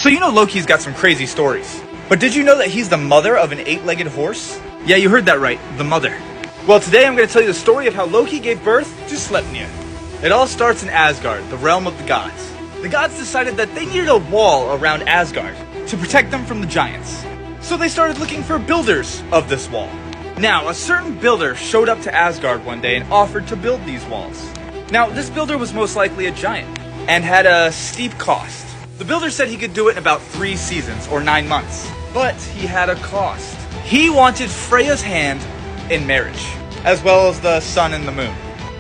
So you know Loki's got some crazy stories. But did you know that he's the mother of an 8-legged horse? Yeah, you heard that right, the mother. Well, today I'm going to tell you the story of how Loki gave birth to Sleipnir. It all starts in Asgard, the realm of the gods. The gods decided that they needed a wall around Asgard to protect them from the giants. So they started looking for builders of this wall. Now, a certain builder showed up to Asgard one day and offered to build these walls. Now, this builder was most likely a giant and had a steep cost. The builder said he could do it in about 3 seasons or 9 months, but he had a cost. He wanted Freya's hand in marriage, as well as the sun and the moon.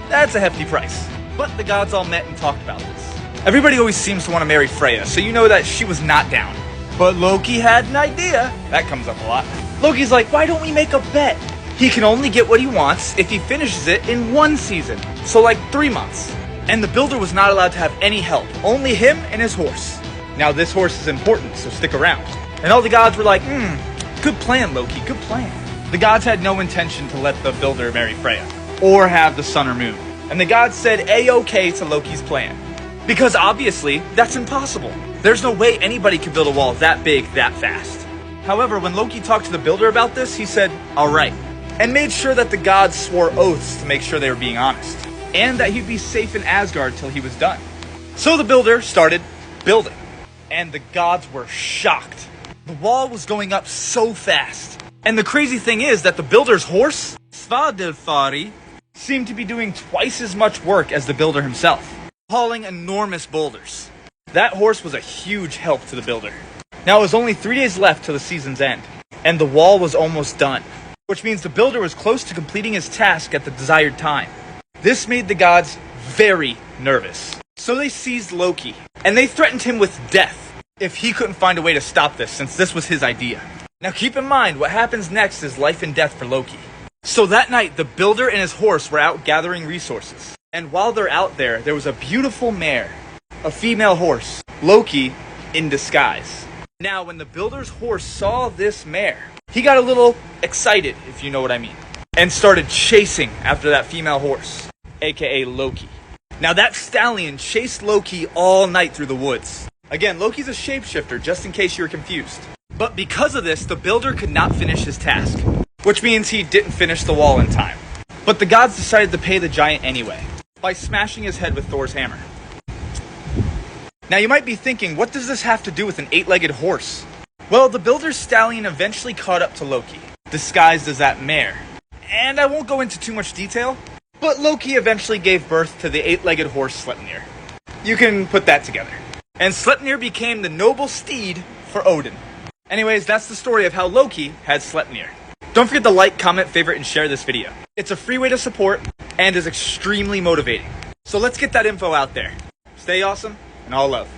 That's a hefty price. But the gods all met and talked about this. Everybody always seems to want to marry Freya, so you know that she was not down. But Loki had an idea. That comes up a lot. Loki's like, why don't we make a bet? He can only get what he wants if he finishes it in 1 season. So like 3 months. And the builder was not allowed to have any help. Only him and his horse. Now this horse is important, so stick around. And all the gods were like, good plan, Loki, good plan. The gods had no intention to let the builder marry Freya. Or have the sun or moon. And the gods said A-OK to Loki's plan. Because obviously, that's impossible. There's no way anybody could build a wall that big, that fast. However, when Loki talked to the builder about this, he said, alright. And made sure that the gods swore oaths to make sure they were being honest. And that he'd be safe in Asgard till he was done. So the builder started building. And the gods were shocked. The wall was going up so fast. And the crazy thing is that the builder's horse, Svadilfari, seemed to be doing twice as much work as the builder himself, hauling enormous boulders. That horse was a huge help to the builder. Now it was only 3 days left till the season's end, and the wall was almost done, which means the builder was close to completing his task at the desired time. This made the gods very nervous. So they seized Loki, and they threatened him with death if he couldn't find a way to stop this, since this was his idea. Now keep in mind, what happens next is life and death for Loki. So that night, the builder and his horse were out gathering resources. And while they're out there, there was a beautiful mare, a female horse, Loki in disguise. Now, when the builder's horse saw this mare, he got a little excited, if you know what I mean, and started chasing after that female horse, aka Loki. Now that stallion chased Loki all night through the woods. Again, Loki's a shapeshifter, just in case you were confused. But because of this, the builder could not finish his task, which means he didn't finish the wall in time. But the gods decided to pay the giant anyway, by smashing his head with Thor's hammer. Now you might be thinking, what does this have to do with an 8-legged horse? Well, the builder's stallion eventually caught up to Loki, disguised as that mare. And I won't go into too much detail, but Loki eventually gave birth to the 8-legged horse Sleipnir. You can put that together. And Sleipnir became the noble steed for Odin. Anyways, that's the story of how Loki had Sleipnir. Don't forget to like, comment, favorite, and share this video. It's a free way to support and is extremely motivating. So let's get that info out there. Stay awesome and all love.